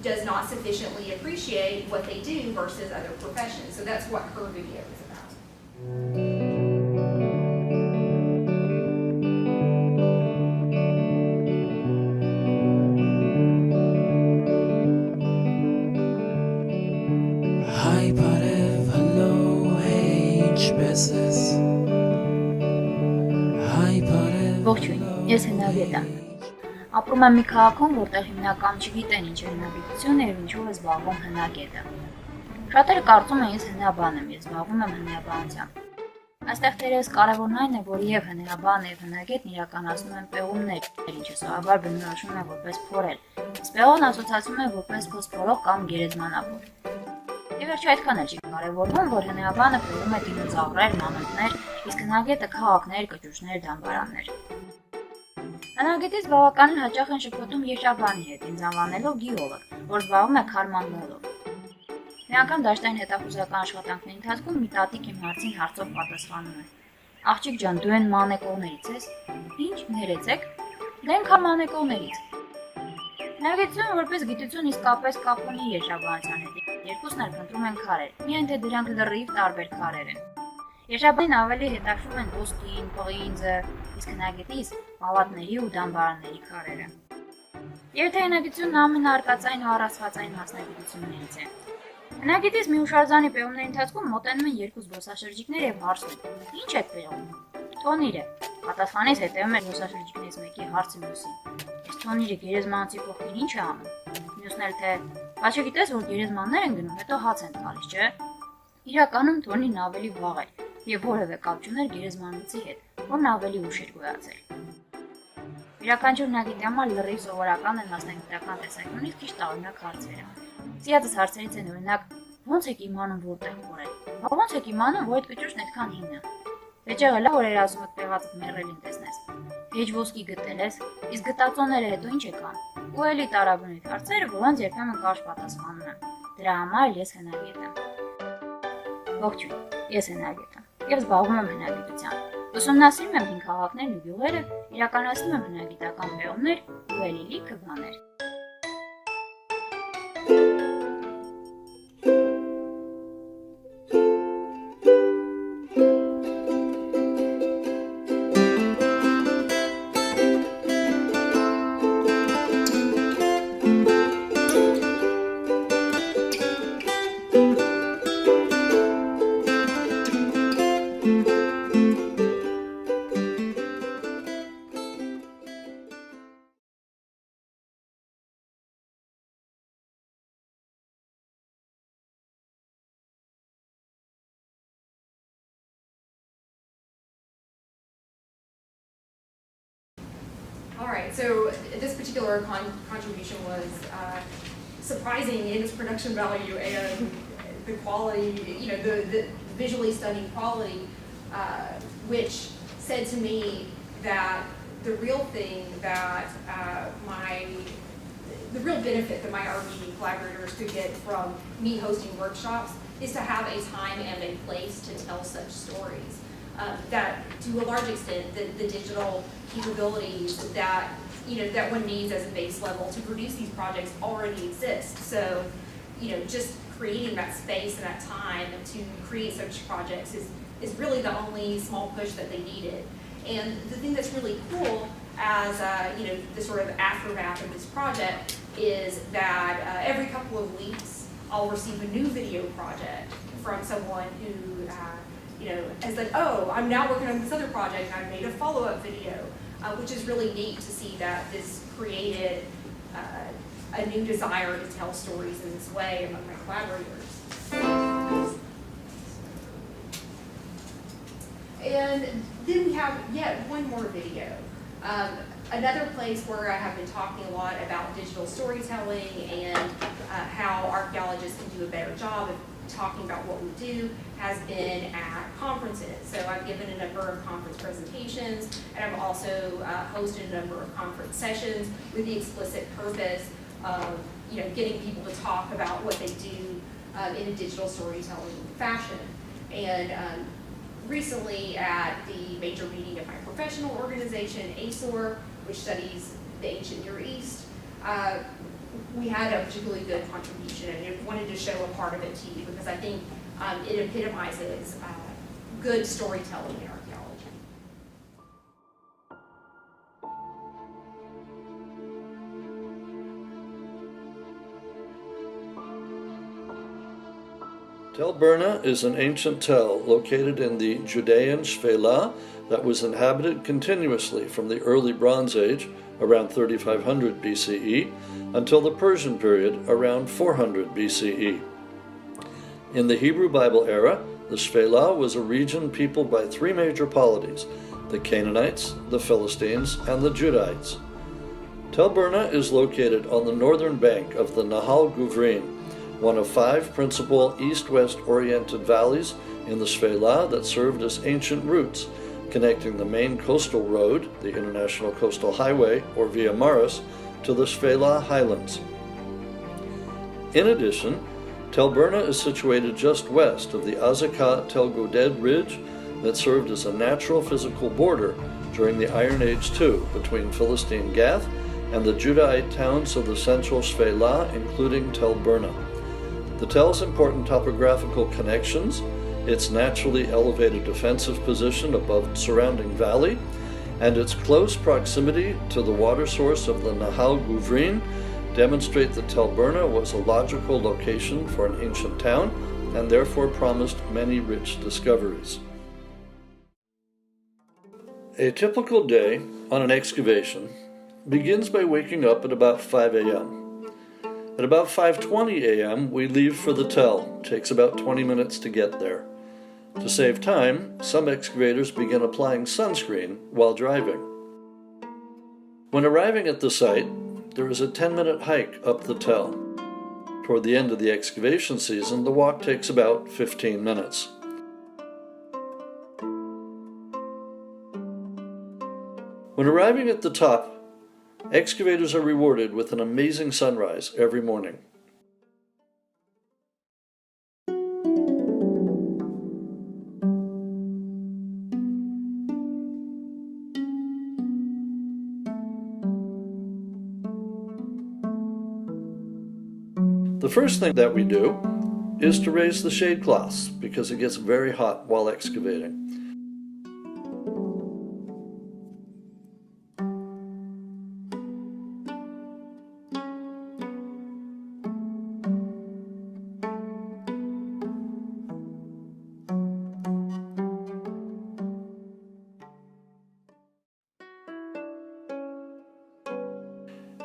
does not sufficiently appreciate what they do versus other professions. So that's what her video is about. Hi Parev, hello, hey, ինչպեսես Hi Parev, Ողջույն, ես հնագետ եմ։ Ապրում եմ մի քաղաքում, որտեղ հիմնական չգիտեն ինչ է հնագիտությունը եւ ինչով է զբաղվում հնագետը։ Շատերը կարծում են ես հնաբան եմ, ես զբաղվում եմ հնաբանությամբ։ Այստեղ դերևս կարևորն այն է, որ եւ հնաբանը եւ հնագետն իրականացնում են պեղումներ, ինչը սովորաբար բնորոշվում է որպես փորել։ Իսկ պեղողն ասոցացվում է որպես ֆոսֆորող կամ գերեզմանավոր։ Եվ վերջի այդքան էլ չի կարևորվում, որ հնաբանը պեղում է դինոզավրեր, մանուկներ, իսկ հնագետը քաղաքներ, կճուճներ, դամբարաններ։ Հնագետից բավականին հաճախ են շփոթում եշաբանի հետ, ինձ անվանելով գիոլոգ, որ զբաղվում է քարմանլելով։ Մի անգամ դաշտային հետախուզական աշխատանքների ընթացքում մի տատիկ իմ հարցին հարցով պատասխանում է. Աղջիկ ջան, դու են մանեկողներից ես։ Ինչ, ներեցեք։ Դե են քարմանեկողներից։ Հնագիտությունը որպես գիտություն իսկապես կապ ունի եշաբանության հետ։ Երկուսն էլ փնտրում են քարեր, միայն թե դրանք լրիվ տարբեր քարեր են։ Եշաբանին ավելի հետաքրում են ոսկին, պղինձը, իսկ հնագետից պալատների ու դամբարանների քարերը։ Եվ թե հնագիտությունն ամենաարկածային ու առասվածային մասնագիտություններից է։ Հնագետից մի հուշարձանի պեղումների ընթացքում մոտենում են երկու զբոսաշրջիկներ եւ հարցնում. Ինչ եք պեղում։ Թոնիրը։ Պատասխանից հետևում է զբոսաշրջիկներից մեկի հարցը մյուսին։ Այս թոնիրը գերեզմանոցի կողքին ինչ է անում։ Մյուսն էլ թե «Բա չգիտես, որ գերեզմաններ են գնում, հետո հաց են տալիս, չէ»։ Իրականում թոնին ավելի վաղ էր եւ որևէ կապ չուներ գերեզմանոցի հետ, որն ավելի ուշ էր գոյացել։ Յուրաքանչյուր հնագետի համար լրիվ սովորական են մասնագիտական տեսանկյունից քիչ տարօրինակ հարցերը։ Սիրածս հարցերից են օրինակ. ո՞նց եք իմանում որտեղ կորել։ Բա ո՞նց եք իմանում, որ այդ կճուճն այդքան հին է։ Վեճեղը լավ որ երազում եք տեղածդ մեռելին տեսնես։ Հեչ ոսկի գտել ես, իսկ գտածոները հետո ինչ եկան։ Ու էլի տարաբնույթ հարցերը, որոնց երբեմն կարճ պատասխանում եմ։ Դրա համար ես հնագետ եմ։ Ողջույն, ես հնագետ եմ եւ զբաղվում եմ հնագիտությամբ։ Ուսումնասիրում եմ հին քաղաքներն ու գյուղերը, իրականացնում եմ հնագիտական պեղումներ ու էլի լիքը բաներ։ All right, so this particular contribution was surprising in its production value and the quality, you know, the visually stunning quality, which said to me that the real thing that the real benefit that my Armenian collaborators could get from me hosting workshops is to have a time and a place to tell such stories. That to a large extent, the digital capabilities that that one needs as a base level to produce these projects already exist. So, just creating that space and that time to create such projects is really the only small push that they needed. And the thing that's really cool as the sort of aftermath of this project is that every couple of weeks I'll receive a new video project from someone who has said, oh, I'm now working on this other project and I've made a follow-up video, which is really neat to see that this created a new desire to tell stories in this way among my collaborators. And then we have yet one more video. Another place where I have been talking a lot about digital storytelling and how archaeologists can do a better job of talking about what we do has been at conferences. So I've given a number of conference presentations, and I've also hosted a number of conference sessions with the explicit purpose of getting people to talk about what they do in a digital storytelling fashion. And recently at the major meeting of my professional organization, ASOR, which studies the ancient Near East, we had a particularly good contribution, and I wanted to show a part of it to you because I think it epitomizes good storytelling in archaeology. Tel Burna is an ancient tell located in the Judean Shvela that was inhabited continuously from the early Bronze Age, around 3500 BCE, until the Persian period, around 400 BCE. In the Hebrew Bible era, the Shvela was a region peopled by three major polities: the Canaanites, the Philistines, and the Judahites. Tel Burna is located on the northern bank of the Nahal Guvrin, one of five principal east-west oriented valleys in the Shvela that served as ancient routes, connecting the main coastal road, the International Coastal Highway, or Via Maris, to the Shvela highlands. In addition, Tel Burna is situated just west of the Azekah-Tel Goded ridge that served as a natural physical border during the Iron Age too, between Philistine Gath and the Judahite towns of the central Shvela, including Tel Burna. The tell's important topographical connections, its naturally elevated defensive position above the surrounding valley, and its close proximity to the water source of the Nahal Guvrin demonstrate that Tel Burna was a logical location for an ancient town and therefore promised many rich discoveries. A typical day on an excavation begins by waking up at about 5 a.m. At about 5:20 a.m., we leave for the tell. It takes about 20 minutes to get there. To save time, some excavators begin applying sunscreen while driving. When arriving at the site, there is a 10-minute hike up the tell. Toward the end of the excavation season, the walk takes about 15 minutes. When arriving at the top, excavators are rewarded with an amazing sunrise every morning. The first thing that we do is to raise the shade cloths because it gets very hot while excavating.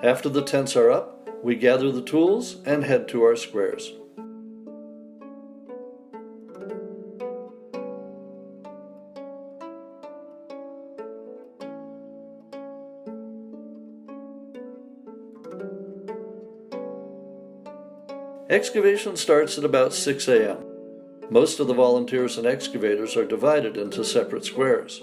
After the tents are up, we gather the tools and head to our squares. Excavation starts at about 6 a.m. Most of the volunteers and excavators are divided into separate squares.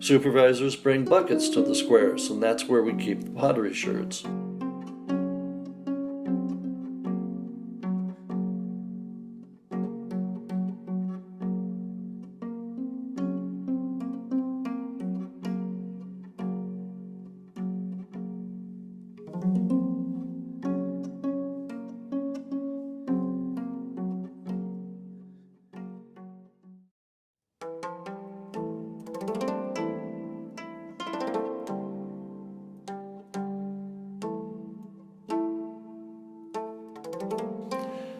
Supervisors bring buckets to the squares, and that's where we keep the pottery sherds.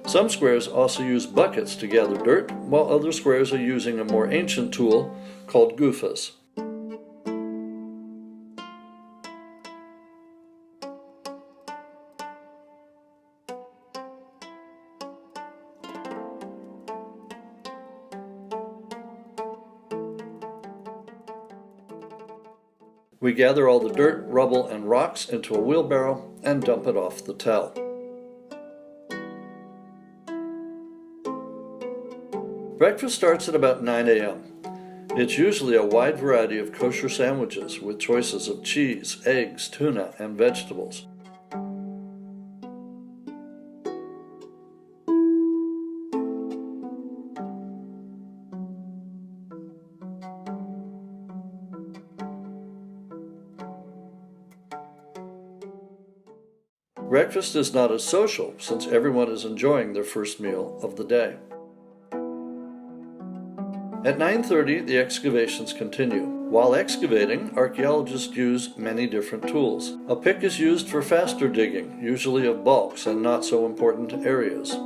Some squares also use buckets to gather dirt, while other squares are using a more ancient tool called gufas. We gather all the dirt, rubble, and rocks into a wheelbarrow and dump it off the tell. Breakfast starts at about 9 a.m. It's usually a wide variety of kosher sandwiches with choices of cheese, eggs, tuna, and vegetables. Breakfast is not as social since everyone is enjoying their first meal of the day. At 9:30, the excavations continue. While excavating, archaeologists use many different tools. A pick is used for faster digging, usually of bulks and not so important areas.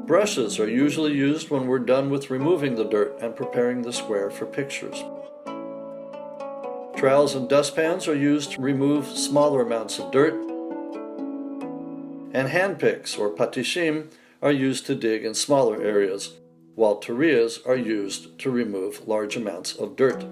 Brushes are usually used when we're done with removing the dirt and preparing the square for pictures. Trowels and dustpans are used to remove smaller amounts of dirt, and hand picks, or patishim, are used to dig in smaller areas, while turillas are used to remove large amounts of dirt.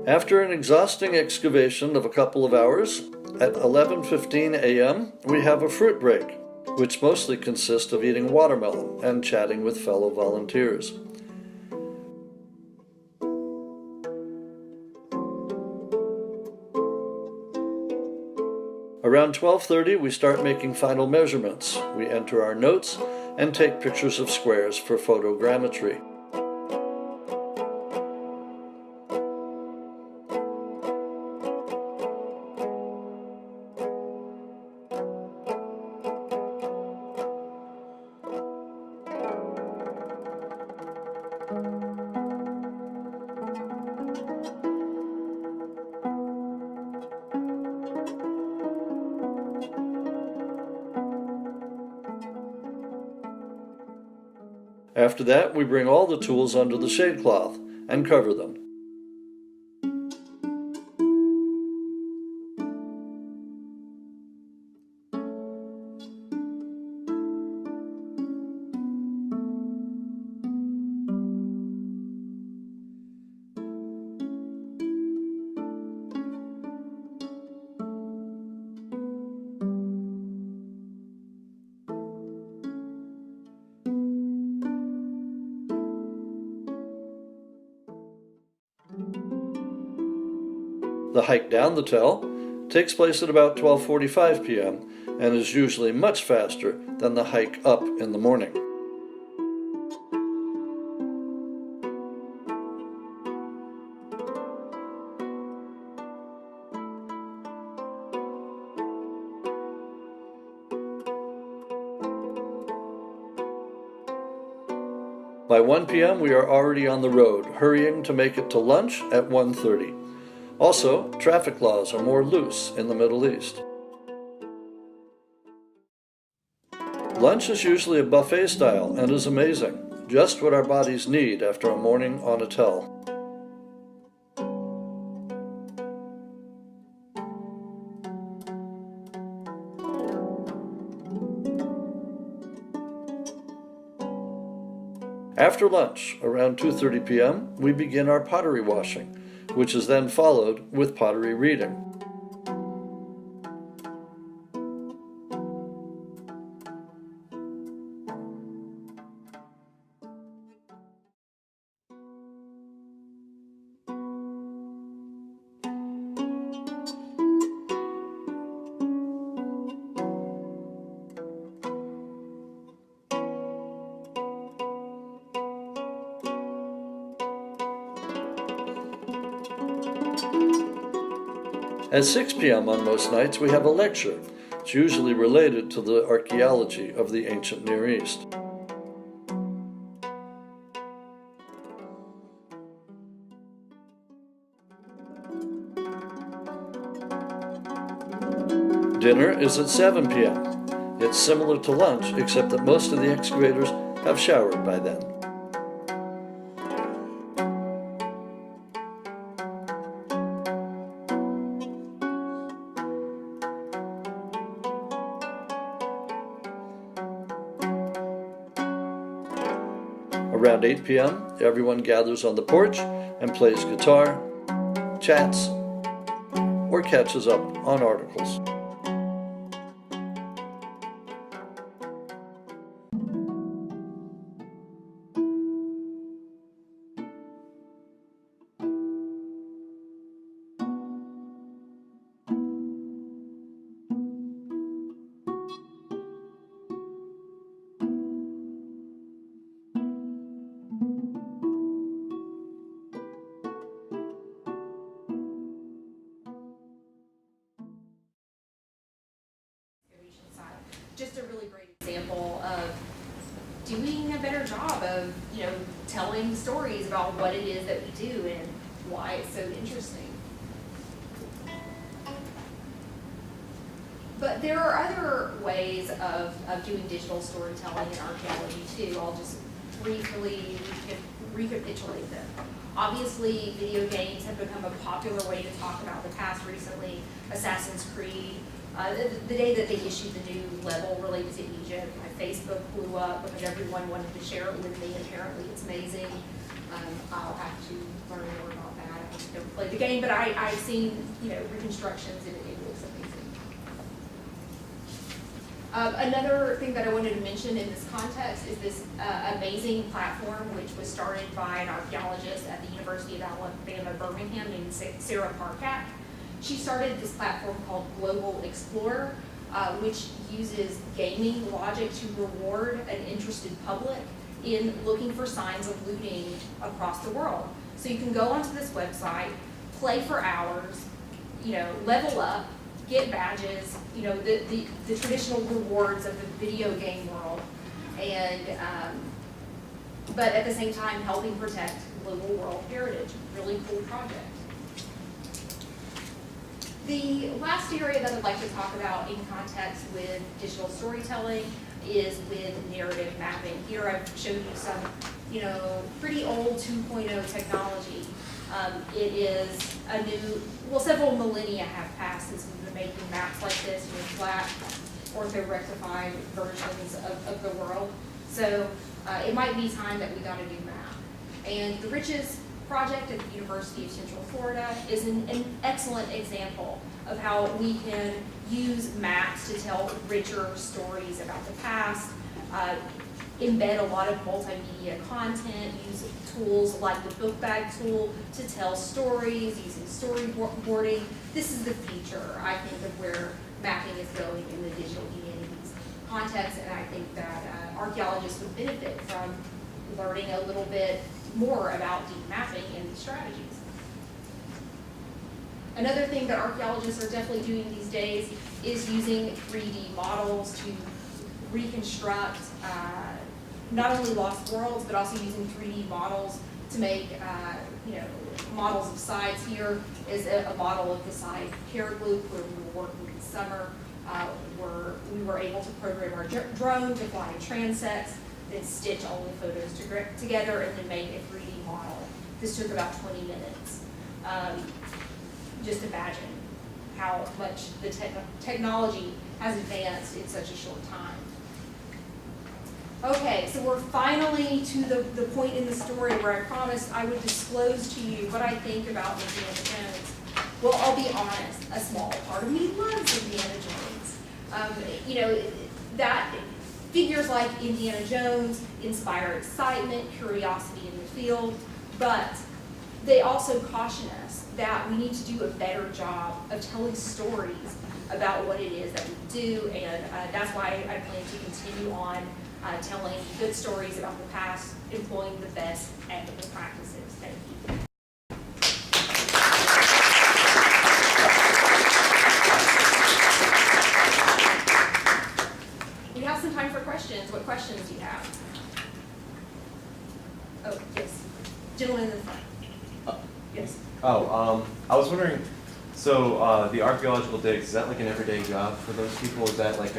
After an exhausting excavation of a couple of hours, at 11:15 a.m., we have a fruit break, which mostly consists of eating watermelon and chatting with fellow volunteers. Around 12:30, we start making final measurements. We enter our notes and take pictures of squares for photogrammetry. After that, we bring all the tools under the shade cloth and cover them. The hike down the tell takes place at about 12:45 p.m. and is usually much faster than the hike up in the morning. By 1 p.m. we are already on the road, hurrying to make it to lunch at 1:30. Also, traffic laws are more loose in the Middle East. Lunch is usually a buffet style and is amazing, just what our bodies need after a morning on a tell. After lunch, around 2:30 p.m., we begin our pottery washing, which is then followed with pottery reading. At 6 p.m. on most nights, we have a lecture. It's usually related to the archaeology of the ancient Near East. Dinner is at 7 p.m. It's similar to lunch, except that most of the excavators have showered by then. Around 8 p.m., everyone gathers on the porch and plays guitar, chats, or catches up on articles. just a really great example of doing a better job of, telling stories about what it is that we do and why it's so interesting. But there are other ways of doing digital storytelling in archaeology too. I'll just briefly recapitulate them. Obviously, video games have become a popular way to talk about the past recently. Assassin's Creed, the day that they issued the new level related to Egypt, my Facebook blew up because everyone wanted to share it with me. Apparently, it's amazing. I'll have to learn more about that. I haven't never played the game, but I've seen reconstructions and it looks amazing. Another thing that I wanted to mention in this context is this amazing platform which was started by an archaeologist at the University of Alabama, Birmingham, named Sarah Parkat. She started this platform called Global Explorer, which uses gaming logic to reward an interested public in looking for signs of looting across the world. So you can go onto this website, play for hours, level up, get badges, the traditional rewards of the video game world, and but at the same time helping protect global world heritage. Really cool project. The last area that I'd like to talk about in context with digital storytelling is with narrative mapping. Here I've showed you some, pretty old 2.0 technology. It is a new, several millennia have passed since we've been making maps like this, flat, ortho-rectified versions of the world. So it might be time that we got a new map. And the Riches project at the University of Central Florida is an excellent example of how we can use maps to tell richer stories about the past, embed a lot of multimedia content, use tools like the book bag tool to tell stories, using storyboarding. This is the future, I think, of where mapping is going in the digital humanities context, and I think that archaeologists would benefit from learning a little bit more about deep mapping and these strategies. Another thing that archaeologists are definitely doing these days is using 3D models to reconstruct not only lost worlds, but also using 3D models to make, models of sites. Here is a model of the site Caribou, where we were working this summer, where we were able to program our drone to fly in transects, then stitch all the photos together, and then make a 3D model. This took about 20 minutes. Just imagine how much the technology has advanced in such a short time. Okay, so we're finally to the point in the story where I promised I would disclose to you what I think about Indiana Jones. Well, I'll be honest, a small part of me loves Indiana Jones. That figures like Indiana Jones inspire excitement, curiosity in the field, but they also caution us that we need to do a better job of telling stories about what it is that we do, and that's why I plan to continue on telling good stories about the past, employing the best ethical practices. Thank you. We have some time for questions. What questions do you have? Oh, yes. Gentleman in the front. Yes. I was wondering, so the archaeological digs, is that like an everyday job for those people? Is that like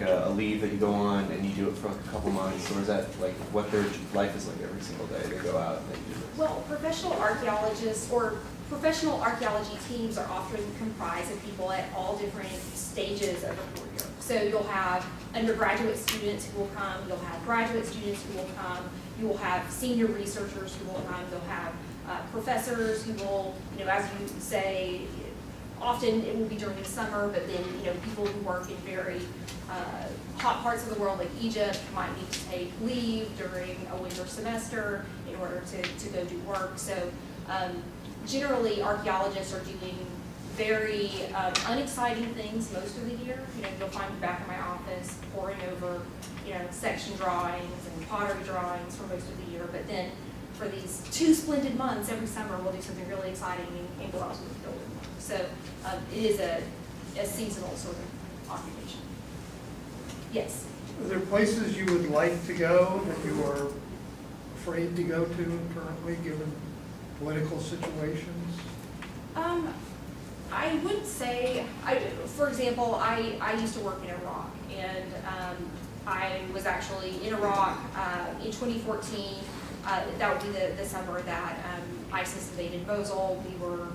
a leave that you go on and you do it for like a couple months, or is that like what their life is like every single day? They go out and they do this. Well, professional archaeologists or professional archaeology teams are often comprised of people at all different stages of a career. So you'll have undergraduate students who will come, you'll have graduate students who will come, you will have senior researchers who will come, you'll have professors who will, as you say, often it will be during the summer, but then, people who work in very hot parts of the world like Egypt might need to take leave during a winter semester in order to go do work. So generally archaeologists are doing very unexciting things most of the year. You'll find me back in my office poring over, section drawings and pottery drawings for most of the year. But then for these 2 splendid months every summer, we'll do something really exciting and go out to the field and work. So it is a a seasonal sort of occupation. Yes. Are there places you would like to go that you are afraid to go to currently, given political situations? I would say, for example, I used to work in Iraq, and I was actually in Iraq in 2014. That would be the summer that ISIS invaded Mosul. We were,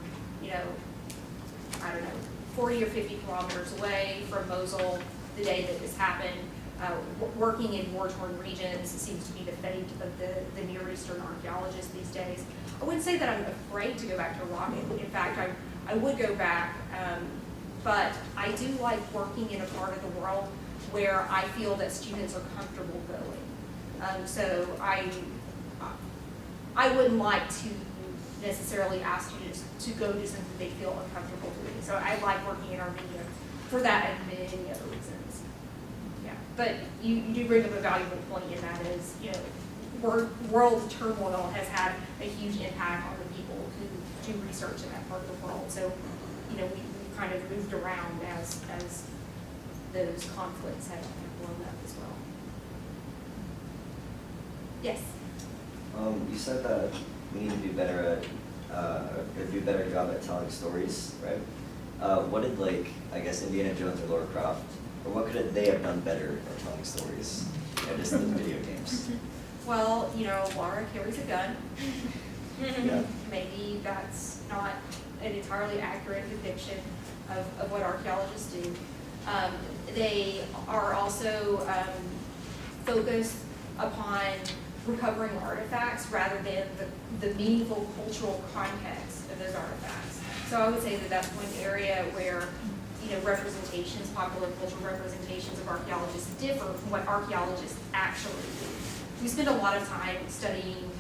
40 or 50 kilometers away from Mosul the day that this happened. Working in war-torn regions seems to be the fate of the Near Eastern archaeologists these days. I wouldn't say that I'm afraid to go back to Iraq. In fact, I would go back, but I do like working in a part of the world where I feel that students are comfortable going. So I wouldn't like to necessarily ask students to go do something they feel uncomfortable doing. So I like working in Armenia for that and many other reasons. Yeah, but you do bring up a valuable point, and that is, world turmoil has had a huge impact on the people who do research in that part of the world. So, we kind of moved around as those conflicts have blown up as well. Yes? You said that we need to do better at, do a better job at telling stories, right? What did, Indiana Jones or Lara Croft, or what could they have done better at telling stories, just in the video games? Well, Lara carries a gun. Yeah. Maybe that's not an entirely accurate depiction of what archaeologists do. They are also focused upon recovering artifacts rather than the meaningful cultural context of those artifacts. So I would say that that's one area where representations, popular cultural representations of archaeologists differ from what archaeologists actually do. We spend a lot of time studying,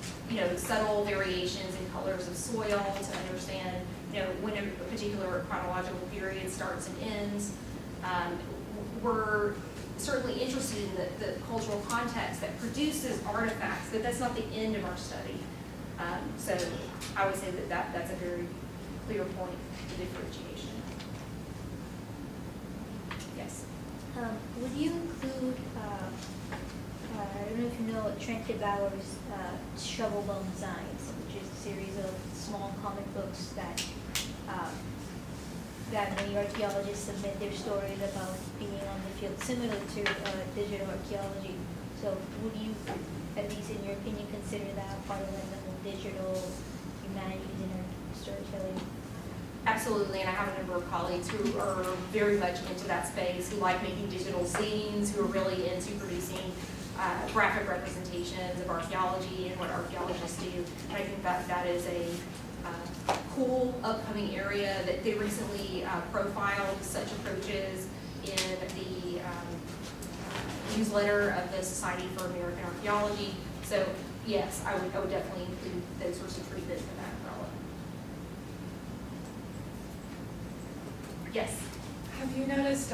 subtle variations in colors of soil to understand, when a particular chronological period starts and ends. We're certainly interested in the cultural context that produces artifacts, but that's not the end of our study. So I would say that's a very clear point of differentiation. Yes? Would you include, I don't know if you know Trent DeBauer's Shovel Bone Designs, which is a series of small comic books that many archaeologists submit their stories about being on the field, similar to digital archaeology. So would you, at least in your opinion, consider that part of the whole digital humanities in our storytelling? Absolutely, and I have a number of colleagues who are very much into that space, who like making digital zines, who are really into producing graphic representations of archaeology and what archaeologists do. And I think that is a cool upcoming area that they recently profiled such approaches in the newsletter of the Society for American Archaeology. So yes, I would definitely include those sorts of treatments in that umbrella. Yes? Have you noticed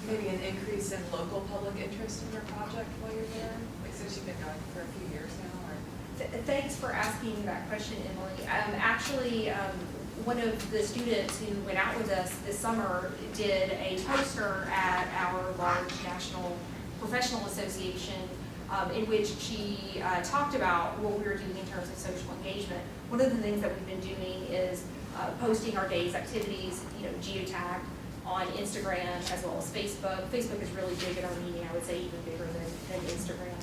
maybe an increase in local public interest in your project while you're there? Since you've been going for a few years now? Thanks for asking that question, Emily. Actually, one of the students who went out with us this summer did a poster at our large national professional association in which she talked about what we were doing in terms of social engagement. One of the things that we've been doing is posting our day's activities, geotagged on Instagram as well as Facebook. Facebook is really big in Armenia, I would say even bigger than Instagram.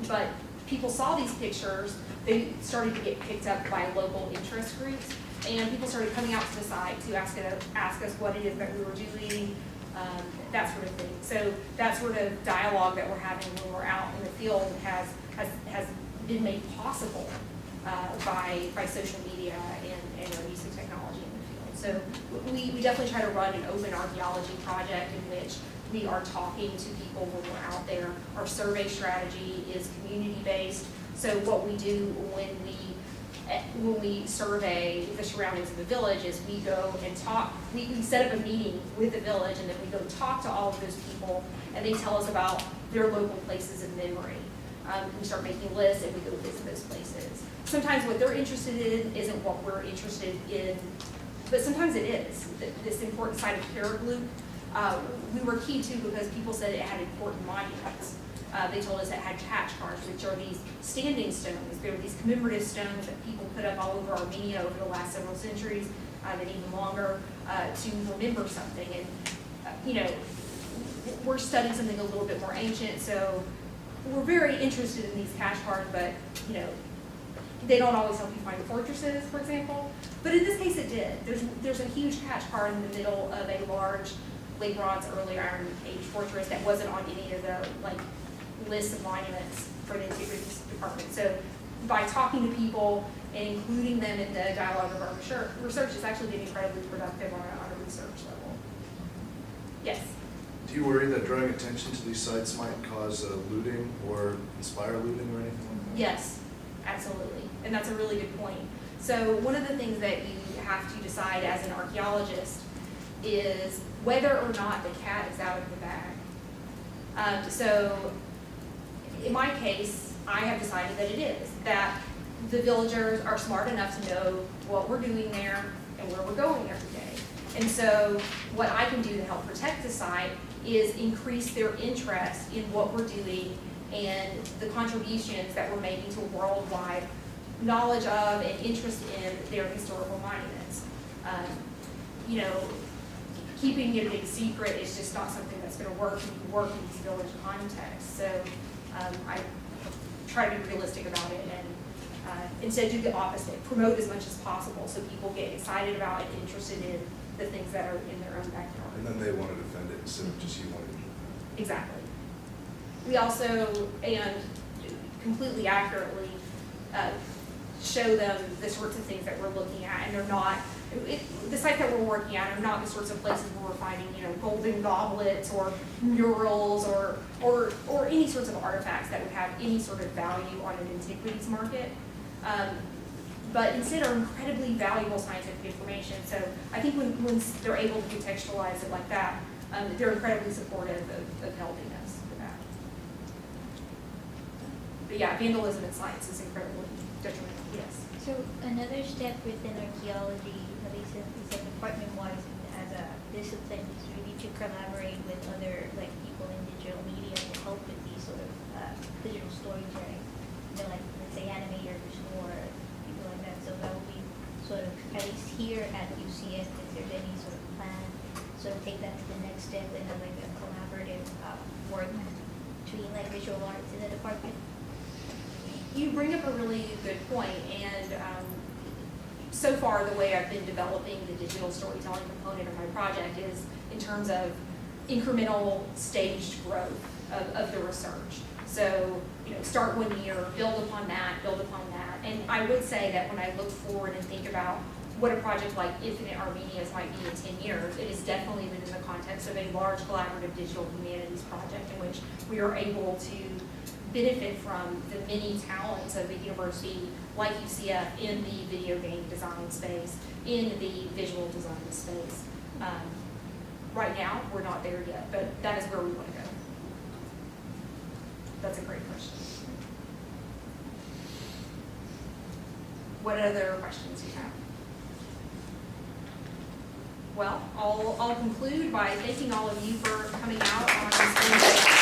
But people saw these pictures, they started to get picked up by local interest groups, and people started coming out to the site to ask us what it is that we were doing, that sort of thing. So that sort of dialogue that we're having when we're out in the field has been made possible by social media and our use of technology in the field. So we definitely try to run an open archaeology project in which we are talking to people when we're out there. Our survey strategy is community-based. So what we do when we survey the surroundings of the village is we go and talk, we set up a meeting with the village, and then we go talk to all of those people, and they tell us about their local places of memory. We start making lists, and we go visit those places. Sometimes what they're interested in isn't what we're interested in but sometimes it is, this important site of Caribou. We were key too because people said it had important monuments. They told us it had catch cars, which are these standing stones. They're these commemorative stones that people put up all over Armenia over the last several centuries, and even longer, to remember something. And, you know, we're studying something a little bit more ancient, so we're very interested in these cache cars, but, you know, they don't always help you find fortresses, for example. But in this case, it did. There's a huge cache car in the middle of a large Late Bronze, Early Iron Age fortress that wasn't on any of the lists of monuments for the Antiquities Department. So by talking to people and including them in the dialogue of our research, it's actually been incredibly productive on a research level. Yes? Do you worry that drawing attention to these sites might cause looting or inspire looting or anything like that? Yes, absolutely. And that's a really good point. So one of the things that you have to decide as an archaeologist is whether or not the cat is out of the bag. So in my case, I have decided that it is, that the villagers are smart enough to know what we're doing there and where we're going every day. And so what I can do to help protect the site is increase their interest in what we're doing and the contributions that we're making to worldwide knowledge of and interest in their historical monuments. You know, keeping it a big secret is just not something that's going to work when you work in these village contexts. So I try to be realistic about it and instead do the opposite, promote as much as possible so people get excited about and interested in the things that are in their own backyard. And then they want to defend it instead of just you wanting to defend it. Exactly. We also, and completely accurately, show them the sorts of things that we're looking at, and they're not, the sites that we're working at are not the sorts of places where we're finding, you know, golden goblets or murals or any sorts of artifacts that would have any sort of value on an antiquities market. But instead are incredibly valuable scientific information. So I think when they're able to contextualize it like that, they're incredibly supportive of helping us with that. But yeah, vandalism in science is incredibly detrimental, yes. So another step within archaeology, at least is a department-wise as a discipline, is really to collaborate with other people in digital media to help with these sort of digital storytelling. You know, like let's say animators or people like that. So that will be sort of, at least here at UCS, if there's any sort of plan, sort of take that to the next step and have a collaborative work between visual arts in the department. You bring up a really good point, and so far the way I've been developing the digital storytelling component of my project is in terms of incremental staged growth of the research. So, you know, start 1 year, build upon that, and I would say that when I look forward and think about what a project like Infinite Armenias might be in 10 years, it is definitely within the context of a large collaborative digital humanities project in which we are able to benefit from the many talents of a university like UCF in the video game design space, in the visual design space. Right now, we're not there yet, but that is where we want to go. That's a great question. What other questions do you have? Well, I'll conclude by thanking all of you for coming out on this Wednesday.